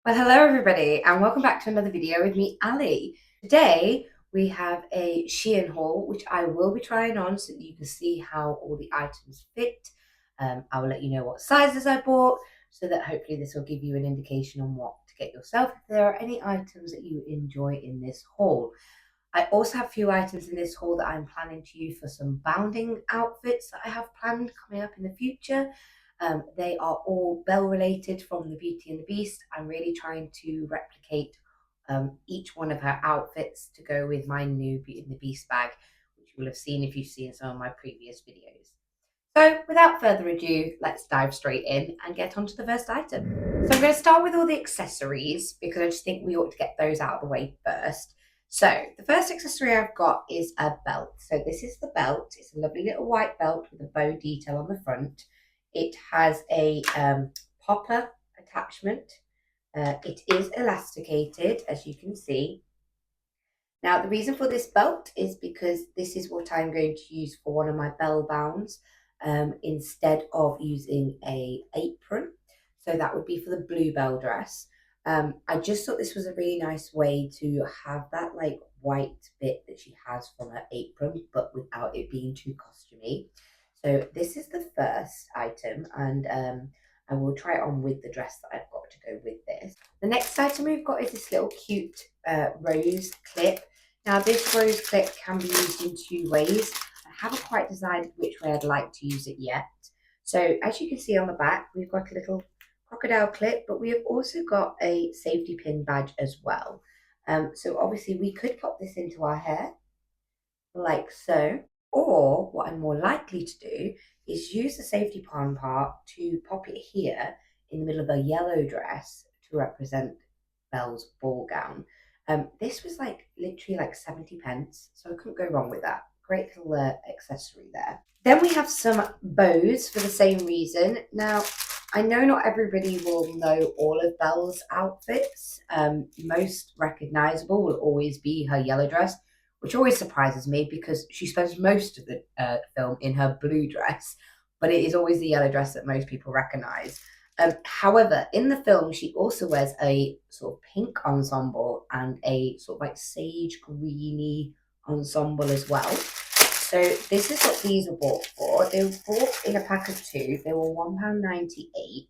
Well, hello everybody, and welcome back to another video with me, Ali. Today we have a SHEIN haul, which I will be trying on so that you can see how all the items fit. I will let you know what sizes I bought, so that hopefully this will give you an indication on what to get yourself if there are any items that you enjoy in this haul. I also have a few items in this haul that I'm planning to use for some bounding outfits that I have planned coming up in the future. They are all bell related from the Beauty and the Beast. I'm really trying to replicate each one of her outfits to go with my new Beauty and the Beast bag, which you will have seen if you've seen some of my previous videos. So without further ado, let's dive straight in and get onto the first item. So I'm going to start with all the accessories because I just think we ought to get those out of the way first. So the first accessory I've got is a belt. So this is the belt. It's a lovely little white belt with a bow detail on the front. It has a popper attachment. It is elasticated, as you can see. Now, the reason for this belt is because this is what I'm going to use for one of my bell bounds instead of using a apron. So that would be for the bluebell dress. I just thought this was a really nice way to have that like white bit that she has from her apron, but without it being too costumey. So this is the first item, and I will try it on with the dress that I've got to go with this. The next item we've got is this little cute rose clip. Now this rose clip can be used in two ways. I haven't quite decided which way I'd like to use it yet. So as you can see on the back, we've got a little crocodile clip, but we have also got a safety pin badge as well. So obviously we could pop this into our hair like so, or what I'm more likely to do is use the safety pin part to pop it here in the middle of a yellow dress to represent Belle's ball gown. This was like literally like 70 pence, so I couldn't go wrong with that. Great little accessory there. Then we have some bows for the same reason. Now, I know not everybody will know all of Belle's outfits. Most recognizable will always be her yellow dress, which always surprises me because she spends most of the film in her blue dress, but it is always the yellow dress that most people recognize. However, in the film, she also wears a sort of pink ensemble and a sort of like sage greeny ensemble as well. So this is what these are bought for. They were bought in a pack of two. They were £1.98.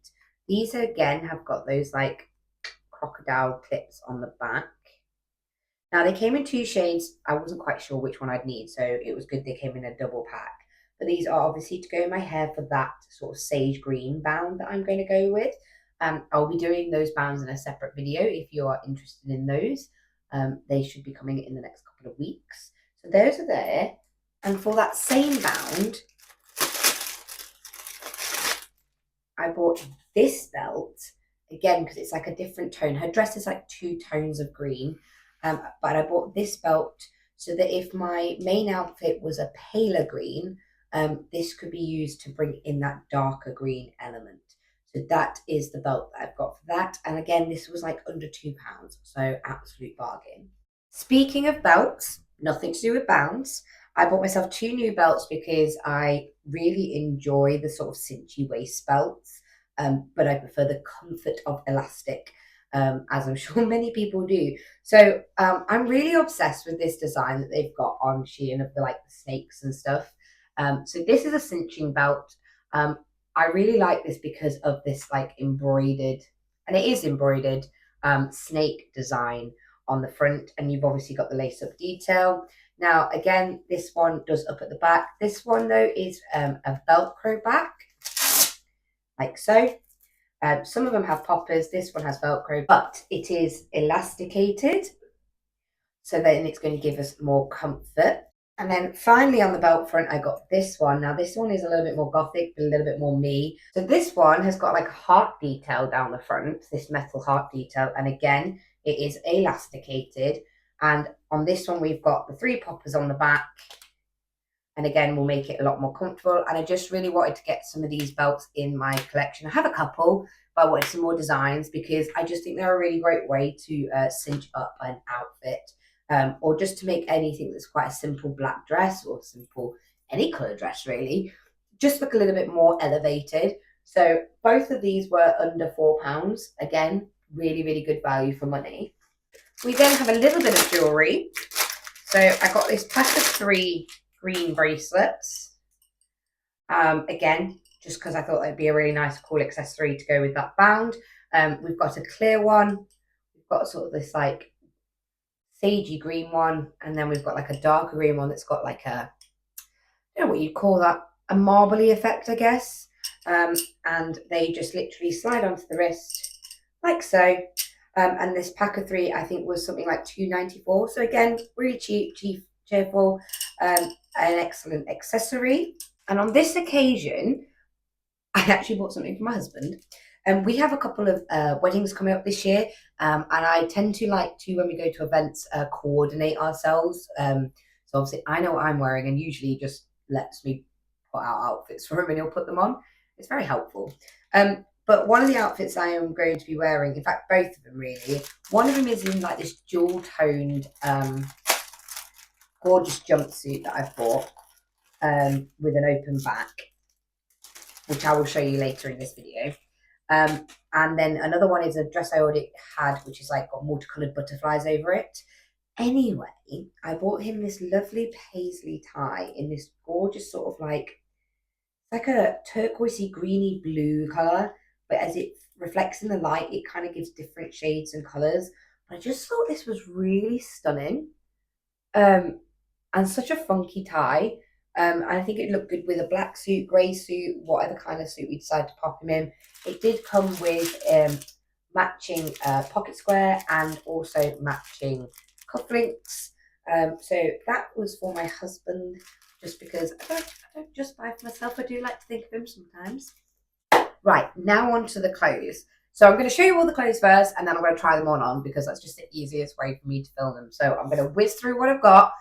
These again have got those like crocodile clips on the back. Now they came in two shades. I wasn't quite sure which one I'd need, so it was good they came in a double pack. But these are obviously to go in my hair for that sort of sage green bound that I'm going to go with. I'll be doing those bounds in a separate video if you are interested in those. They should be coming in the next couple of weeks. So those are there. And for that same bound, I bought this belt, again, because it's like a different tone. Her dress is like two tones of green. But I bought this belt so that if my main outfit was a paler green, this could be used to bring in that darker green element. So that is the belt that I've got for that. And again, this was like under £2, so absolute bargain. Speaking of belts, nothing to do with bounds. I bought myself two new belts because I really enjoy the sort of cinchy waist belts, but I prefer the comfort of elastic, as I'm sure many people do. So I'm really obsessed with this design that they've got on Shein of the like the snakes and stuff. So this is a cinching belt. I really like this because of this like embroidered, and it is embroidered, snake design on the front, and you've obviously got the lace up detail. Now again, this one does up at the back. This one though is a Velcro back, like so. Some of them have poppers, this one has Velcro, but it is elasticated, so then it's going to give us more comfort. And then finally on the belt front, I got this one. Now this one is a little bit more gothic, but a little bit more me. So this one has got like a heart detail down the front, this metal heart detail. And again, it is elasticated. And on this one, we've got the three poppers on the back. And again, we'll make it a lot more comfortable. And I just really wanted to get some of these belts in my collection. I have a couple, but I wanted some more designs because I just think they're a really great way to cinch up an outfit. Or just to make anything that's quite a simple black dress or simple any colour dress really, just look a little bit more elevated. So both of these were under £4. Again, really, really good value for money. We then have a little bit of jewellery. So I got this pack of 3 green bracelets. Again, just because I thought that'd be a really nice, cool accessory to go with that band. We've got a clear one. We've got sort of this like sagey green one, and then we've got like a darker green one that's got like a, I don't know what you'd call that, a marbly effect, I guess. And they just literally slide onto the wrist like so. And this pack of 3, I think, was something like $2.94. So again, really cheap, cheerful, an excellent accessory. And on this occasion, I actually bought something for my husband. And we have a couple of weddings coming up this year. And I tend to like to, when we go to events, coordinate ourselves. So obviously I know what I'm wearing, and usually just lets me put out outfits for him and he'll put them on. It's very helpful. But one of the outfits I am going to be wearing, in fact, both of them really, one of them is in like this jewel-toned, gorgeous jumpsuit that I've bought with an open back, which I will show you later in this video. And then another one is a dress I already had, which is like got multicolored butterflies over it. Anyway, I bought him this lovely paisley tie in this gorgeous sort of like a turquoisey greeny blue color, but as it reflects in the light, it kind of gives different shades and colors. But I just thought this was really stunning, and such a funky tie. And I think it looked good with a black suit, grey suit, whatever kind of suit we decide to pop him in. It did come with matching pocket square and also matching cufflinks. So that was for my husband, just because I don't just buy for myself. I do like to think of him sometimes. Right, now on to the clothes. So I'm going to show you all the clothes first, and then I'm going to try them on because that's just the easiest way for me to film them. So I'm going to whiz through what I've got,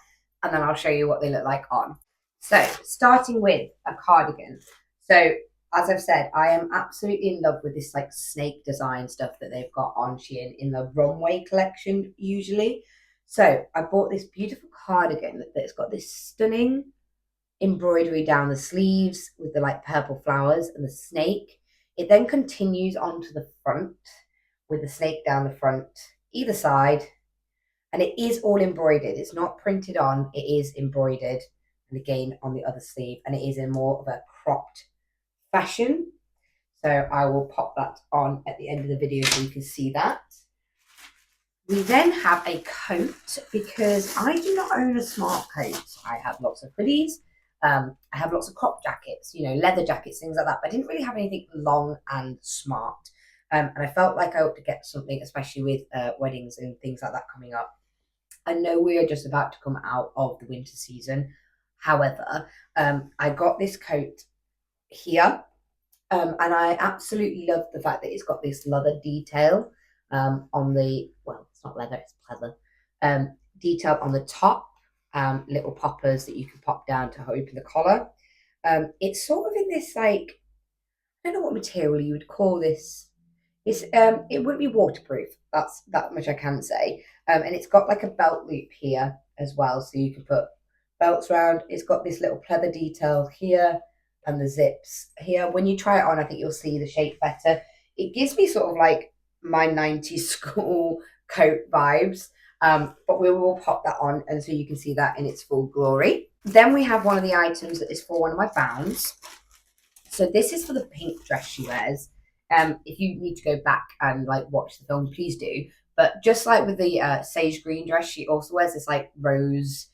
and then I'll show you what they look like on. So starting with a cardigan. So as I've said, I am absolutely in love with this like snake design stuff that they've got on SHEIN in the runway collection usually. So I bought this beautiful cardigan that's got this stunning embroidery down the sleeves with the like purple flowers and the snake. It then continues onto the front with the snake down the front, either side. And it is all embroidered. It's not printed on, it is embroidered. And again on the other sleeve, and it is in more of a cropped fashion. So I will pop that on at the end of the video so you can see that. We then have a coat, because I do not own a smart coat. I have lots of hoodies. I have lots of crop jackets, you know, leather jackets, things like that. But I didn't really have anything long and smart. And I felt like I ought to get something, especially with weddings and things like that coming up. I know we are just about to come out of the winter season. However, I got this coat here, and I absolutely love the fact that it's got this leather detail on the, well, it's not leather, it's pleather, detail on the top, little poppers that you can pop down to open the collar. It's sort of in this like, I don't know what material you would call this. It's it wouldn't be waterproof. That's that much I can say. And it's got like a belt loop here as well, so you can put belts around. It's got this little pleather detail here and the zips here. When you try it on, I think you'll see the shape better. It gives me sort of like my 90s school coat vibes. But we will pop that on, and so you can see that in its full glory. Then we have one of the items that is for one of my bounds. So this is for the pink dress she wears. If you need to go back and like watch the film, please do. But just like with the sage green dress, she also wears this like rose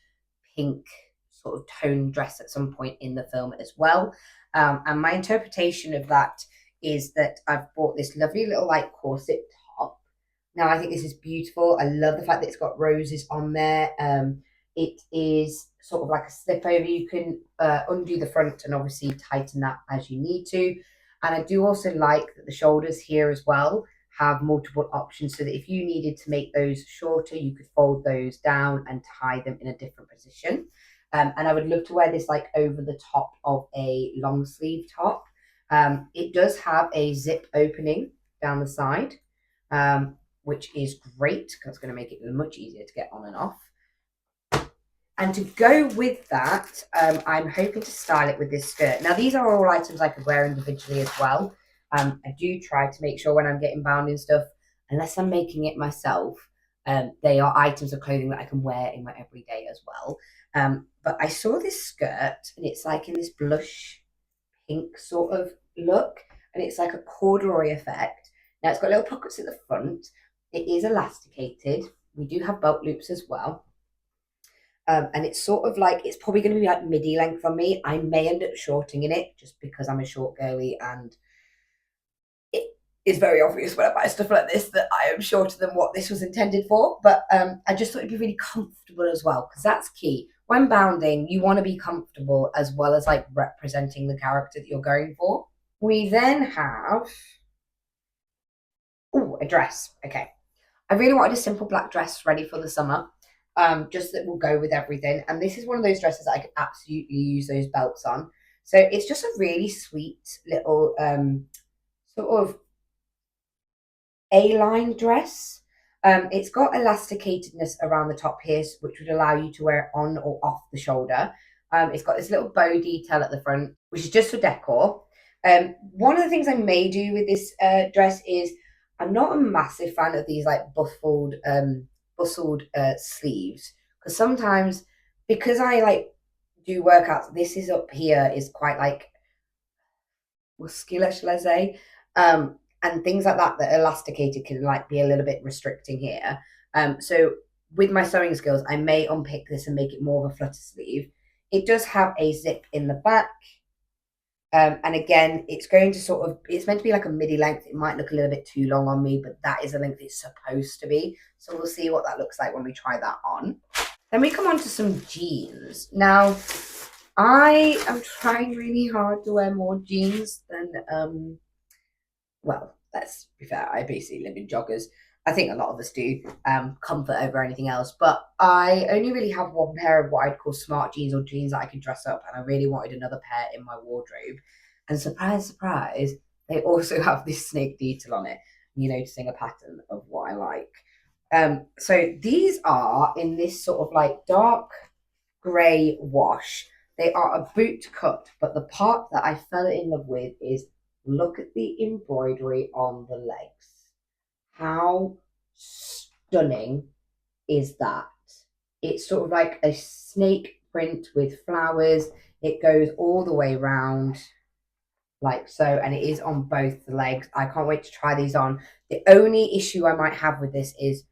pink sort of tone dress at some point in the film as well. And my interpretation of that is that I've bought this lovely little like corset top. Now I think this is beautiful. I love the fact that it's got roses on there. It is sort of like a slip over. You can undo the front and obviously tighten that as you need to. And I do also like that the shoulders here as well have multiple options, so that if you needed to make those shorter, you could fold those down and tie them in a different position. And I would love to wear this like over the top of a long sleeve top. It does have a zip opening down the side, which is great because it's going to make it much easier to get on and off. And to go with that, I'm hoping to style it with this skirt. Now, these are all items I could wear individually as well. I do try to make sure when I'm getting bound in stuff, unless I'm making it myself, they are items of clothing that I can wear in my everyday as well. But I saw this skirt and it's like in this blush pink sort of look, and it's like a corduroy effect. Now it's got little pockets at the front. It is elasticated. We do have belt loops as well. And it's sort of like, it's probably going to be like midi length on me. I may end up shortening it just because I'm a short girly, and it is very obvious when I buy stuff like this that I am shorter than what this was intended for. But I just thought it'd be really comfortable as well, because that's key. When bounding, you want to be comfortable as well as like representing the character that you're going for. We then have, a dress. Okay. I really wanted a simple black dress ready for the summer, just that will go with everything. And this is one of those dresses that I could absolutely use those belts on. So it's just a really sweet little sort of A-line dress. It's got elasticatedness around the top here, which would allow you to wear it on or off the shoulder. It's got this little bow detail at the front, which is just for decor. One of the things I may do with this dress is, I'm not a massive fan of these like bustled sleeves, because sometimes, because I like do workouts, this is up here is quite like muscular, shall I say? And things like that that are elasticated can like be a little bit restricting here. So with my sewing skills, I may unpick this and make it more of a flutter sleeve. It does have a zip in the back. And again, it's meant to be like a midi length. It might look a little bit too long on me, but that is the length it's supposed to be. So we'll see what that looks like when we try that on. Then we come on to some jeans. Now, I am trying really hard to wear more jeans than, well, let's be fair, I basically live in joggers. I think a lot of us do, comfort over anything else. But I only really have one pair of what I'd call smart jeans, or jeans that I can dress up, and I really wanted another pair in my wardrobe. And surprise, surprise, they also have this snake detail on it. You noticing a pattern of what I like. So these are in this sort of like dark grey wash. They are a boot cut, but the part that I fell in love with is, look at the embroidery on the legs. How stunning is that? It's sort of like a snake print with flowers. It goes all the way around like so, and it is on both the legs. I can't wait to try these on. The only issue I might have with this is,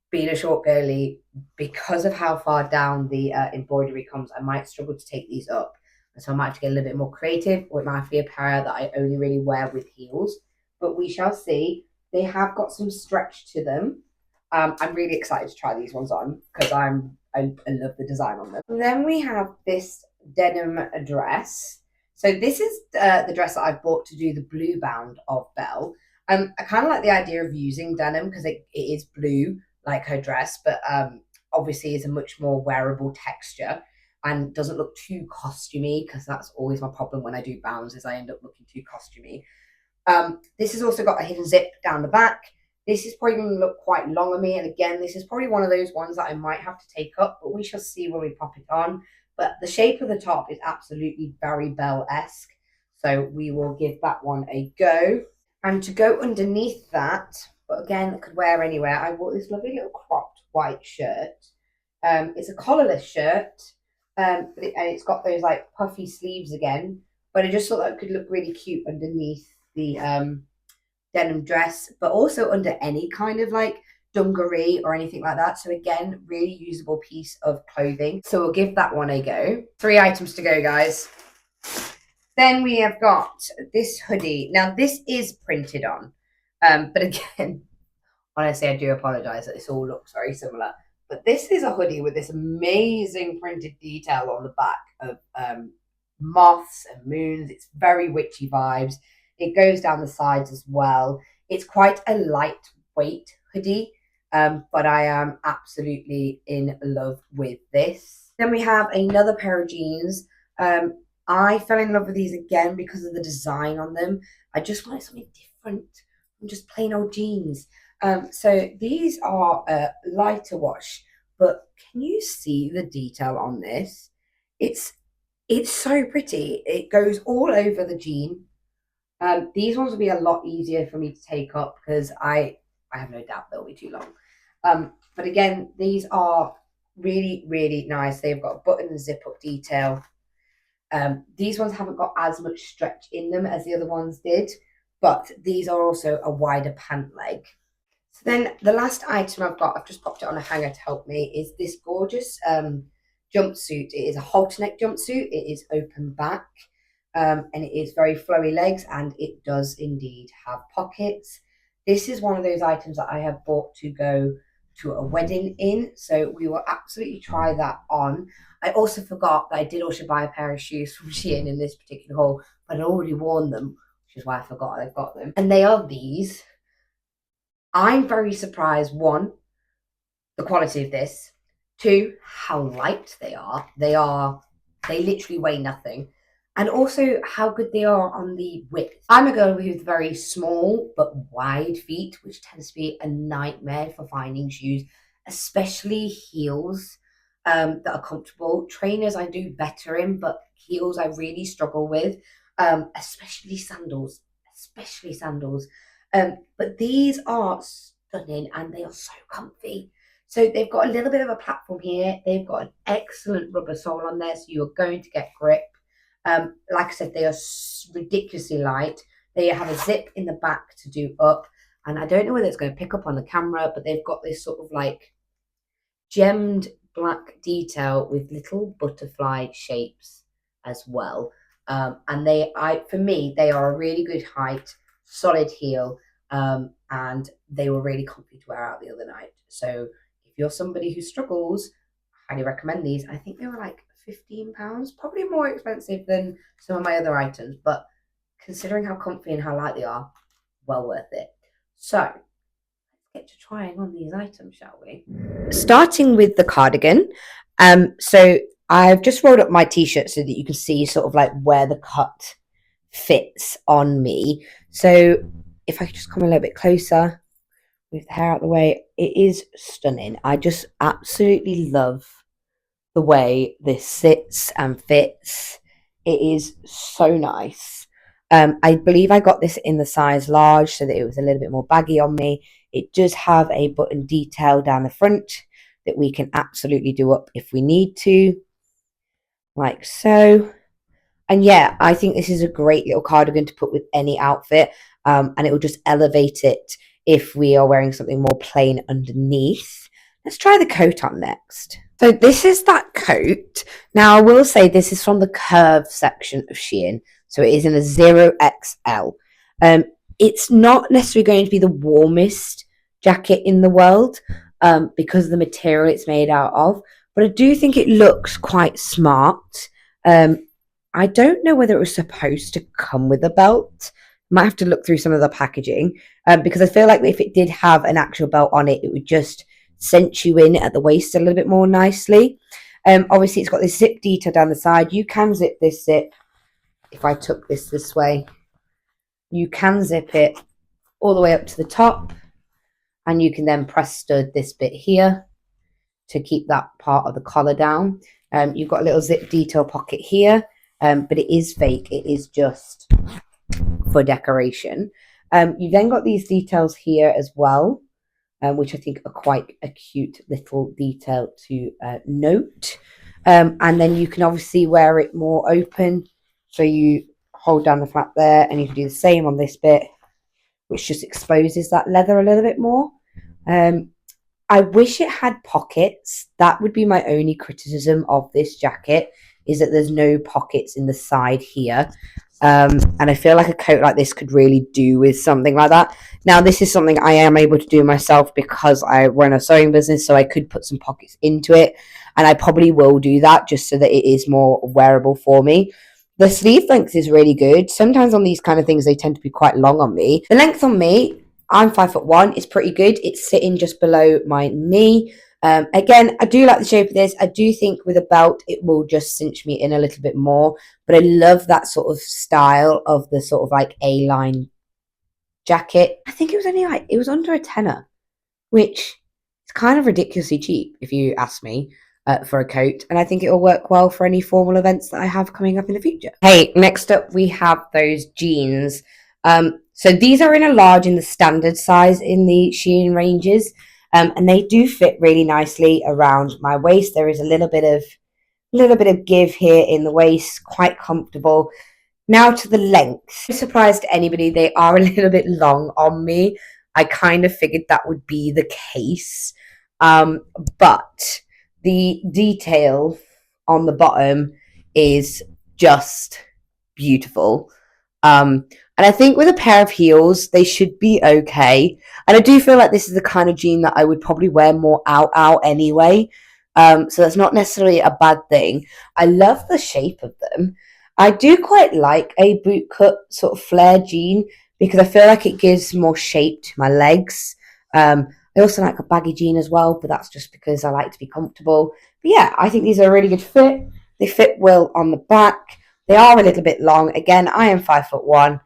being a short girly, because of how far down the embroidery comes, I might struggle to take these up. So I might have to get a little bit more creative, or it might be a pair that I only really wear with heels. But we shall see. They have got some stretch to them. I'm really excited to try these ones on because I love the design on them. Then we have this denim dress. So this is the dress that I've bought to do the blue bound of Belle. I kind of like the idea of using denim because it is blue like her dress, but obviously is a much more wearable texture and doesn't look too costumey, because that's always my problem when I do bounds, is I end up looking too costumey. This has also got a hidden zip down the back. This is probably going to look quite long on me, and again, this is probably one of those ones that I might have to take up, but we shall see when we pop it on. But the shape of the top is absolutely very Belle-esque, so we will give that one a go. And to go underneath that, but again, I could wear anywhere, I bought this lovely little cropped white shirt. It's a collarless shirt, and it's got those like puffy sleeves again, but I just thought that it could look really cute underneath the denim dress, but also under any kind of like dungaree or anything like that. So again, really usable piece of clothing. So we'll give that one a go. 3 items to go, guys. Then we have got this hoodie. Now, this is printed on, but again, honestly, I do apologize that this all looks very similar. But this is a hoodie with this amazing printed detail on the back of moths and moons. It's very witchy vibes. It goes down the sides as well. It's quite a lightweight hoodie, but I am absolutely in love with this. Then we have another pair of jeans. I fell in love with these again because of the design on them. I just wanted something different from just plain old jeans. So these are a lighter wash, but can you see the detail on this? It's so pretty. It goes all over the jean. These ones will be a lot easier for me to take up because I I have no doubt they'll be too long. But again, these are really, really nice. They've got a button and zip up detail. These ones haven't got as much stretch in them as the other ones did, but these are also a wider pant leg. So then the last item I've just popped it on a hanger to help me, is this gorgeous jumpsuit. It is a halter neck jumpsuit. It is open back, and it is very flowy legs, and it does indeed have pockets. This is one of those items that I have bought to go to a wedding in, so we will absolutely try that on. I also forgot that I did also buy a pair of shoes from SHEIN in this particular haul, but I'd already worn them, which is why I forgot I've got them. And they are these. I'm very surprised, one, the quality of this, two, how light they are. They literally weigh nothing. And also how good they are on the width. I'm a girl with very small but wide feet, which tends to be a nightmare for finding shoes, especially heels that are comfortable. Trainers I do better in, but heels I really struggle with, especially sandals. But these are stunning and they are so comfy. So they've got a little bit of a platform here. They've got an excellent rubber sole on there, so you're going to get grip. Like I said, they are ridiculously light. They have a zip in the back to do up. And I don't know whether it's going to pick up on the camera, but they've got this sort of like gemmed black detail with little butterfly shapes as well. And for me, they are a really good height, solid heel, and they were really comfy to wear out the other night. So if you're somebody who struggles, I highly recommend these. I think they were like £15, probably more expensive than some of my other items, but considering how comfy and how light they are, well worth it. So let's get to trying on these items, shall we? Starting with the cardigan. So I've just rolled up my t-shirt so that you can see sort of like where the cut fits on me. So if I could just come a little bit closer with the hair out the way, it is stunning. I just absolutely love the way this sits and fits. It is so nice. I believe I got this in the size large so that it was a little bit more baggy on me. It does have a button detail down the front that we can absolutely do up if we need to, like so. And yeah, I think this is a great little cardigan to put with any outfit, and it will just elevate it if we are wearing something more plain underneath. Let's try the coat on next. So this is that coat. Now I will say this is from the curve section of SHEIN, so it is in a 0XL. It's not necessarily going to be the warmest jacket in the world because of the material it's made out of, but I do think it looks quite smart. I don't know whether it was supposed to come with a belt. Might have to look through some of the packaging because I feel like if it did have an actual belt on it, it would just cinch you in at the waist a little bit more nicely. Obviously, it's got this zip detail down the side. You can zip this zip. If I took this way, you can zip it all the way up to the top, and you can then press stud this bit here to keep that part of the collar down. You've got a little zip detail pocket here, but it is fake. It is just for decoration. You've then got these details here as well, which I think are quite a cute little detail to note. And then you can obviously wear it more open. So you hold down the flap there, and you can do the same on this bit, which just exposes that leather a little bit more. I wish it had pockets. That would be my only criticism of this jacket, is that there's no pockets in the side here. And I feel like a coat like this could really do with something like that. Now, this is something I am able to do myself because I run a sewing business, so I could put some pockets into it. And I probably will do that just so that it is more wearable for me. The sleeve length is really good. Sometimes on these kind of things, they tend to be quite long on me. The length on me, I'm 5'1", is pretty good. It's sitting just below my knee. Again, I do like the shape of this. I do think with a belt, it will just cinch me in a little bit more. But I love that sort of style of the sort of like A-line jacket. I think it was only like, it was under a tenner, which is kind of ridiculously cheap if you ask me. For a coat, and I think it will work well for any formal events that I have coming up in the future. Hey, next up we have those jeans. So these are in a large in the standard size in the SHEIN ranges, and they do fit really nicely around my waist. There is a little bit of give here in the waist, quite comfortable. Now to the length. I'm surprised to anybody, they are a little bit long on me. I kind of figured that would be the case. But the detail on the bottom is just beautiful. And I think with a pair of heels, they should be okay. And I do feel like this is the kind of jean that I would probably wear more out anyway. So that's not necessarily a bad thing. I love the shape of them. I do quite like a bootcut sort of flare jean because I feel like it gives more shape to my legs. I also like a baggy jean as well, but that's just because I like to be comfortable. But yeah, I think these are a really good fit. They fit well on the back. They are a little bit long. Again, I am 5'1".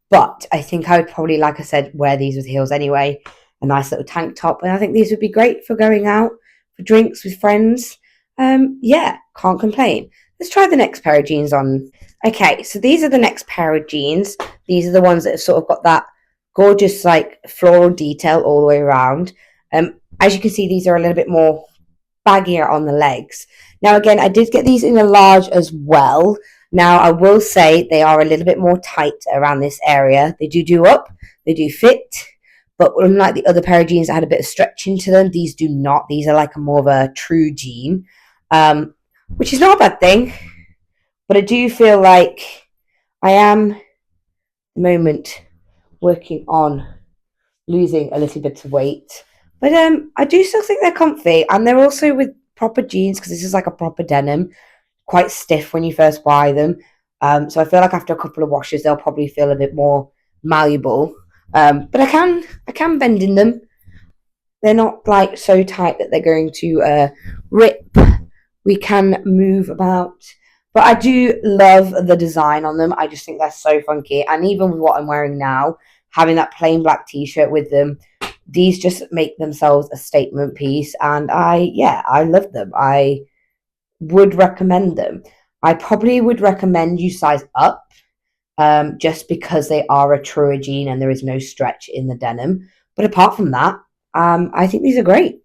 But I think I would probably, like I said, wear these with heels anyway. A nice little tank top. And I think these would be great for going out for drinks with friends. Yeah, can't complain. Let's try the next pair of jeans on. Okay, so these are the next pair of jeans. These are the ones that have sort of got that gorgeous like floral detail all the way around. As you can see, these are a little bit more baggier on the legs. Now, again, I did get these in a large as well. Now, I will say they are a little bit more tight around this area. They do up, they do fit, but unlike the other pair of jeans that had a bit of stretch into them, these do not. These are like more of a true jean, which is not a bad thing. But I do feel like I am, at the moment, working on losing a little bit of weight. But I do still think they're comfy, and they're also with proper jeans because this is like a proper denim, quite stiff when you first buy them. So I feel like after a couple of washes, they'll probably feel a bit more malleable. But I can bend in them. They're not like so tight that they're going to rip. We can move about. But I do love the design on them. I just think they're so funky. And even with what I'm wearing now, having that plain black t-shirt with them, these just make themselves a statement piece. And I love them. I would recommend them. I probably would recommend you size up, just because they are a truer jean and there is no stretch in the denim. But apart from that, I think these are great.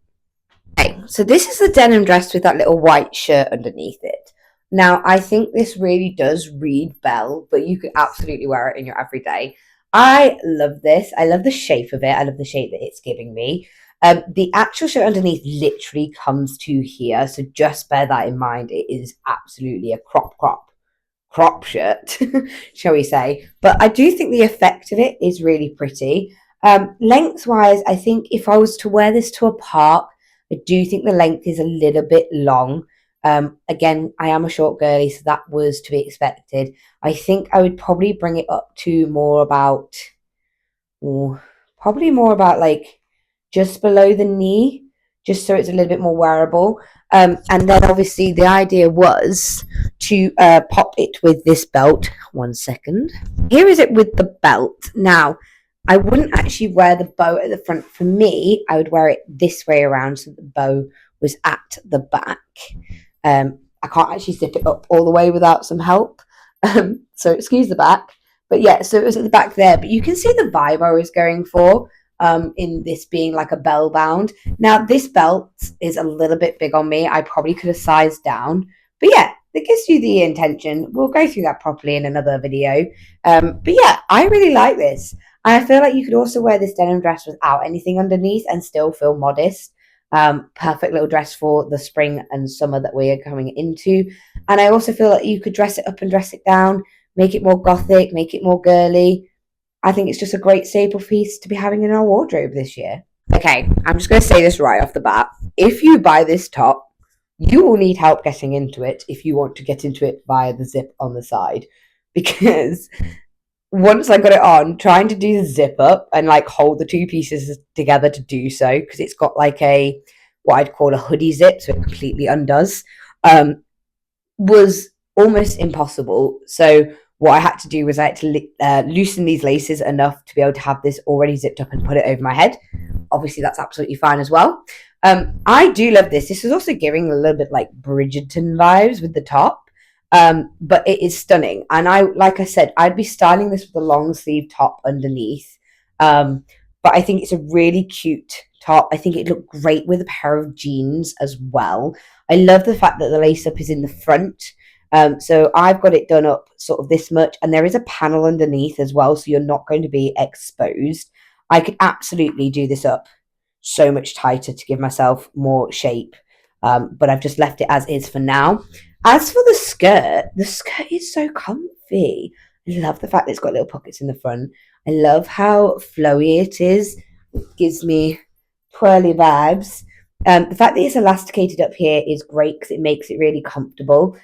Okay, so this is the denim dress with that little white shirt underneath it. Now, I think this really does read Belle, but you could absolutely wear it in your everyday. I love this. I love the shape of it. I love the shape that it's giving me. The actual shirt underneath literally comes to here, so just bear that in mind. It is absolutely a crop shirt, shall we say. But I do think the effect of it is really pretty. Lengthwise, I think if I was to wear this to a park, I do think the length is a little bit long. Again, I am a short girly, so that was to be expected. I think I would probably bring it up to probably more about like just below the knee, just so it's a little bit more wearable. And then obviously the idea was to pop it with this belt. 1 second. Here is it with the belt. Now, I wouldn't actually wear the bow at the front. For me, I would wear it this way around so the bow was at the back. I can't actually zip it up all the way without some help. So excuse the back. But yeah, so it was at the back there. But you can see the vibe I was going for in this being like a bell bound. Now, this belt is a little bit big on me. I probably could have sized down. But yeah, that gives you the intention. We'll go through that properly in another video. But yeah, I really like this. I feel like you could also wear this denim dress without anything underneath and still feel modest. Perfect little dress for the spring and summer that we are coming into. And I also feel like you could dress it up and dress it down, make it more gothic, make it more girly. I think it's just a great staple piece to be having in our wardrobe this year. Okay, I'm just going to say this right off the bat. If you buy this top, you will need help getting into it if you want to get into it via the zip on the side. Because once I got it on, trying to do the zip up and like hold the two pieces together to do so, because it's got like what I'd call a hoodie zip, so it completely undoes, was almost impossible. So what I had to do was I had to loosen these laces enough to be able to have this already zipped up and put it over my head. Obviously, that's absolutely fine as well. I do love this. This is also giving a little bit like Bridgerton vibes with the top. But it is stunning. And like I said, I'd be styling this with a long sleeve top underneath. But I think it's a really cute top. I think it'd look great with a pair of jeans as well. I love the fact that the lace up is in the front. So I've got it done up sort of this much, and there is a panel underneath as well, so you're not going to be exposed. I could absolutely do this up so much tighter to give myself more shape, but I've just left it as is for now. As for the skirt is so comfy. I love the fact that it's got little pockets in the front. I love how flowy it is. It gives me twirly vibes. The fact that it's elasticated up here is great because it makes it really comfortable.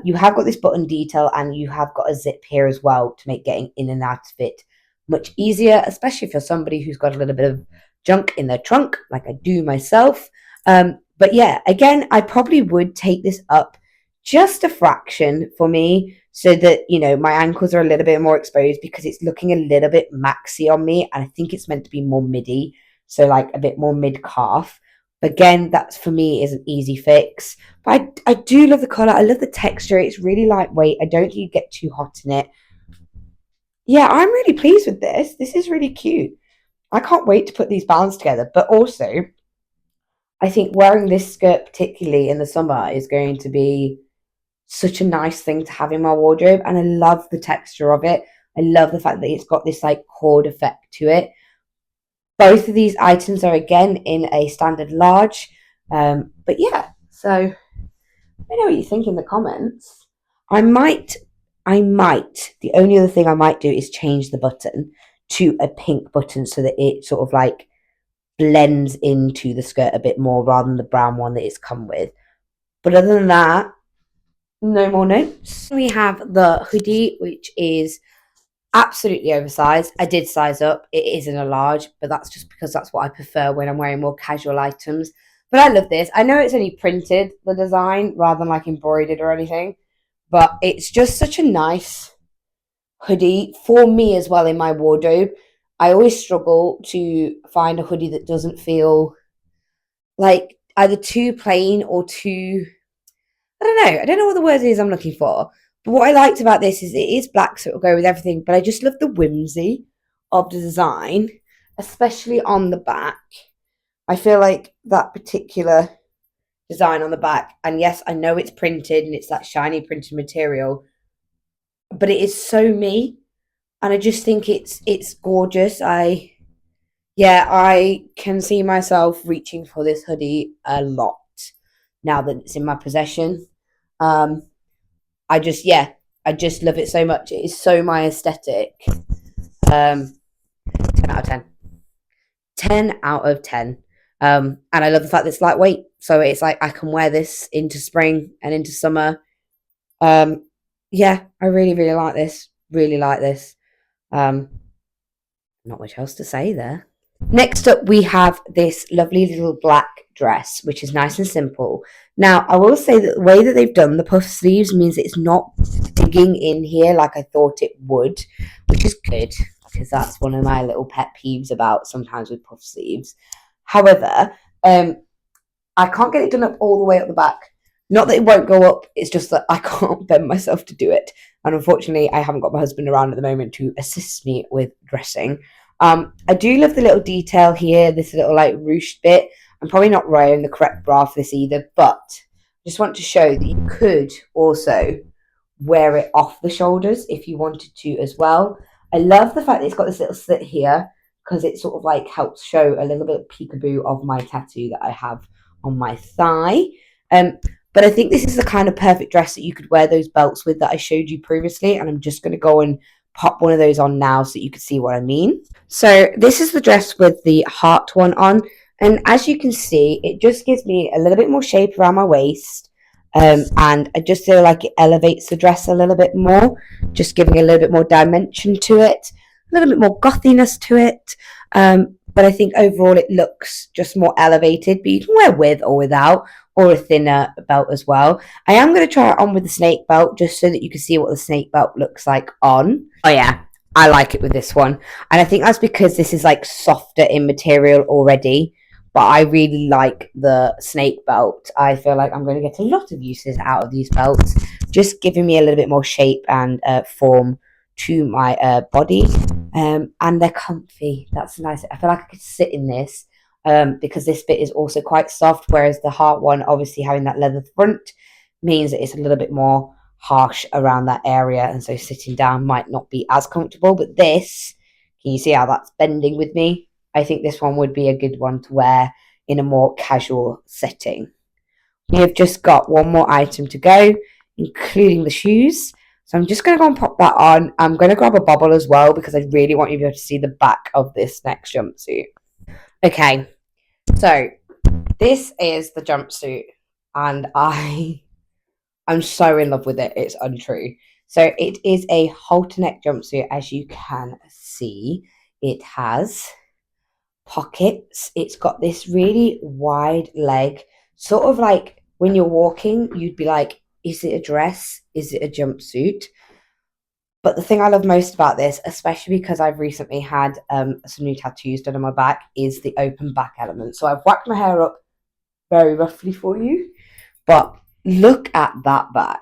You have got this button detail and you have got a zip here as well to make getting in and out of it much easier, especially for somebody who's got a little bit of junk in their trunk, like I do myself. But yeah, again, I probably would take this up just a fraction for me so that, you know, my ankles are a little bit more exposed because it's looking a little bit maxi on me. And I think it's meant to be more midi, so like a bit more mid calf. Again, that's for me is an easy fix. But I do love the color. I love the texture. It's really lightweight. I don't think you get too hot in it. Yeah, I'm really pleased with this. This is really cute. I can't wait to put these bands together. But also, I think wearing this skirt, particularly in the summer, is going to be such a nice thing to have in my wardrobe. And I love the texture of it. I love the fact that it's got this like cord effect to it. Both of these items are again in a standard large. But yeah, so let me know what you think in the comments. I might, the only other thing I might do is change the button to a pink button so that it sort of like blends into the skirt a bit more rather than the brown one that it's come with. But other than that, no more notes. We have the hoodie, which is absolutely oversized. I did size up. It is in a large, but that's just because that's what I prefer when I'm wearing more casual items. But I love this. I know it's only printed, the design, rather than like embroidered or anything, but it's just such a nice hoodie for me as well in my wardrobe. I always struggle to find a hoodie that doesn't feel like either too plain or too, I don't know. I don't know what the word is I'm looking for. But what I liked about this is it is black, so it'll go with everything. But I just love the whimsy of the design, especially on the back. I feel like that particular design on the back, and yes, I know it's printed and it's that shiny printed material, but it is so me, and I just think it's gorgeous. I can see myself reaching for this hoodie a lot now that it's in my possession. I just love it so much. It is so my aesthetic. 10 out of 10. 10 out of 10. And I love the fact that it's lightweight. So it's like I can wear this into spring and into summer. Yeah, I really, really like this. Really like this. Not much else to say there. Next up, we have this lovely little black dress, which is nice and simple. Now, I will say that the way that they've done the puff sleeves means it's not digging in here like I thought it would, which is good because that's one of my little pet peeves about sometimes with puff sleeves. However, I can't get it done up all the way up the back. Not that it won't go up, it's just that I can't bend myself to do it. And unfortunately, I haven't got my husband around at the moment to assist me with dressing. I do love the little detail here, this little like ruched bit. I'm probably not wearing the correct bra for this either, but I just want to show that you could also wear it off the shoulders if you wanted to as well. I love the fact that it's got this little slit here because it sort of like helps show a little bit of peekaboo of my tattoo that I have on my thigh. But I think this is the kind of perfect dress that you could wear those belts with that I showed you previously, and I'm just going to go and pop one of those on now so you can see what I mean. So this is the dress with the heart one on, and as you can see, it just gives me a little bit more shape around my waist, and I just feel like it elevates the dress a little bit more, just giving a little bit more dimension to it, a little bit more gothiness to it. But I think overall it looks just more elevated, but you can wear with or without, or a thinner belt as well. I am going to try it on with the snake belt just so that you can see what the snake belt looks like on. Oh yeah, I like it with this one. And I think that's because this is like softer in material already. but I really like the snake belt. I feel like I'm going to get a lot of uses out of these belts, just giving me a little bit more shape and form to my body. And they're comfy. That's nice. I feel like I could sit in this because this bit is also quite soft, whereas the heart one, obviously having that leather front, means that it's a little bit more harsh around that area, and so sitting down might not be as comfortable. But this, can you see how that's bending with me? I think this one would be a good one to wear in a more casual setting. We have just got one more item to go, including the shoes. So I'm just going to go and pop that on. I'm going to grab a bobble as well because I really want you to be able to see the back of this next jumpsuit. Okay, so this is the jumpsuit, and I'm so in love with it. It's untrue. So it is a halter neck jumpsuit, as you can see. It has pockets. It's got this really wide leg, sort of like when you're walking, you'd be like, is it a dress? Is it a jumpsuit? But the thing I love most about this, especially because I've recently had some new tattoos done on my back, is the open back element. So I've whacked my hair up very roughly for you, but look at that back.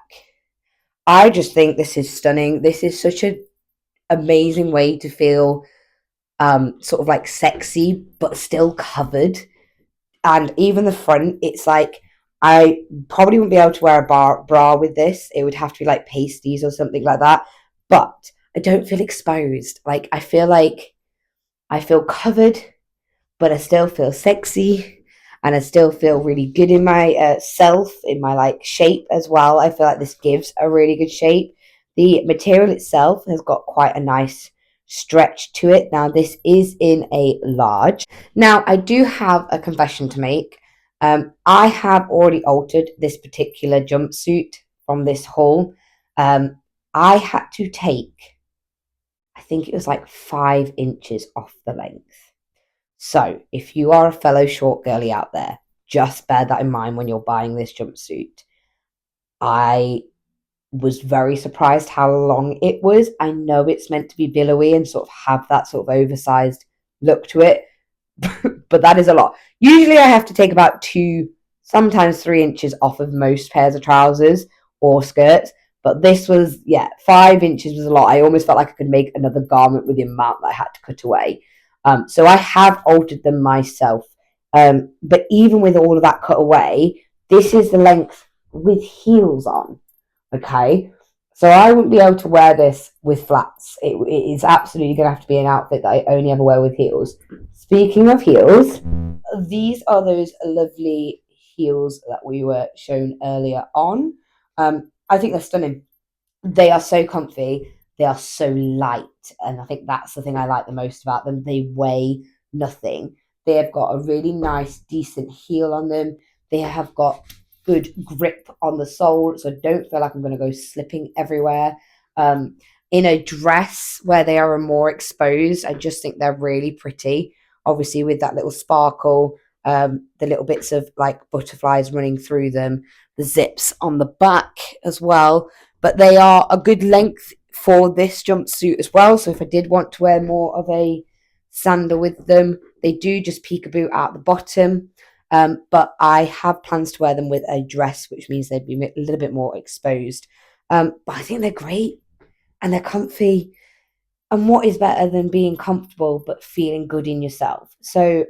I just think this is stunning. This is such an amazing way to feel sort of like sexy, but still covered. And even the front, it's like, I probably wouldn't be able to wear a bra with this. It would have to be like pasties or something like that. But I don't feel exposed. Like, I feel like I feel covered, but I still feel sexy, and I still feel really good in my self, in my like shape as well. I feel like this gives a really good shape. The material itself has got quite a nice stretch to it. Now, this is in a large. Now, I do have a confession to make. I have already altered this particular jumpsuit from this haul. I had to take, I think it was like 5 inches off the length. So if you are a fellow short girly out there, just bear that in mind when you're buying this jumpsuit. I was very surprised how long it was. I know it's meant to be billowy and sort of have that sort of oversized look to it, but that is a lot. Usually I have to take about 2, sometimes 3 inches off of most pairs of trousers or skirts, but this was, 5 inches was a lot. I almost felt like I could make another garment with the amount that I had to cut away. So I have altered them myself. But even with all of that cut away, this is the length with heels on. Okay. So I wouldn't be able to wear this with flats. It is absolutely going to have to be an outfit that I only ever wear with heels. Speaking of heels, these are those lovely heels that we were shown earlier on. I think they're stunning. They are so comfy. They are so light. And I think that's the thing I like the most about them. They weigh nothing. They have got a really nice, decent heel on them. They have got good grip on the sole, so I don't feel like I'm going to go slipping everywhere. In a dress where they are more exposed, I just think they're really pretty. Obviously, with that little sparkle, the little bits of like butterflies running through them, the zips on the back as well. But they are a good length for this jumpsuit as well. So if I did want to wear more of a sandal with them, they do just peekaboo out the bottom. But I have plans to wear them with a dress, which means they'd be a little bit more exposed. But I think they're great and they're comfy. And what is better than being comfortable but feeling good in yourself? So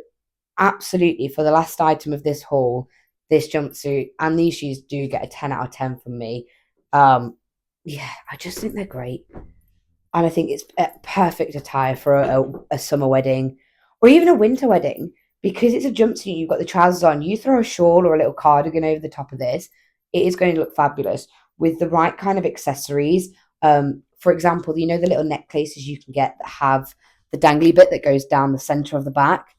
absolutely, for the last item of this haul, this jumpsuit and these shoes do get a 10 out of 10 from me. I just think they're great. And I think it's a perfect attire for a summer wedding or even a winter wedding. Because it's a jumpsuit, you've got the trousers on, you throw a shawl or a little cardigan over the top of this, it is going to look fabulous with the right kind of accessories. For example, you know the little necklaces you can get that have the dangly bit that goes down the center of the back?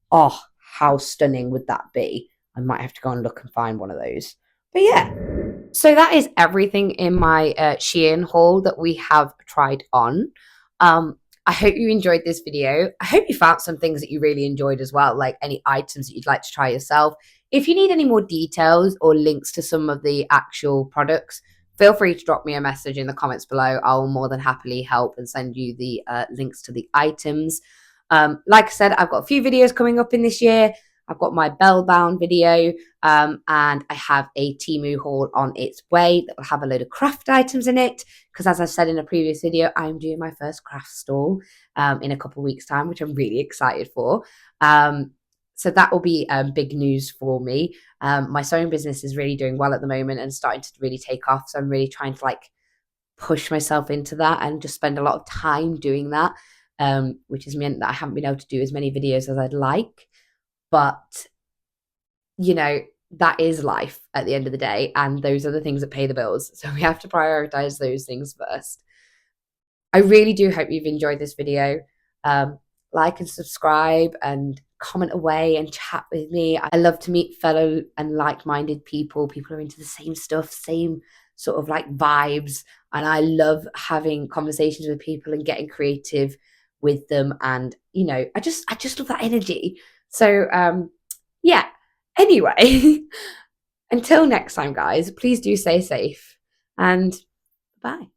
Oh, how stunning would that be? I might have to go and look and find one of those. But yeah, so that is everything in my SHEIN haul that we have tried on. I hope you enjoyed this video. I hope you found some things that you really enjoyed as well, like any items that you'd like to try yourself. If you need any more details or links to some of the actual products, feel free to drop me a message in the comments below. I'll more than happily help and send you the links to the items. Like I said, I've got a few videos coming up in this year. I've got my bell bound video, and I have a Temu haul on its way that will have a load of craft items in it, because as I said in a previous video, I'm doing my first craft stall in a couple of weeks time, which I'm really excited for. So that will be big news for me. My sewing business is really doing well at the moment and starting to really take off, so I'm really trying to like push myself into that and just spend a lot of time doing that, which has meant that I haven't been able to do as many videos as I'd like. But, you know, that is life at the end of the day, and those are the things that pay the bills. So we have to prioritize those things first. I really do hope you've enjoyed this video. Like and subscribe and comment away and chat with me. I love to meet fellow and like-minded people who are into the same stuff, same sort of like vibes. And I love having conversations with people and getting creative with them. And, you know, I just love that energy. So, yeah. Anyway, until next time, guys, please do stay safe and bye.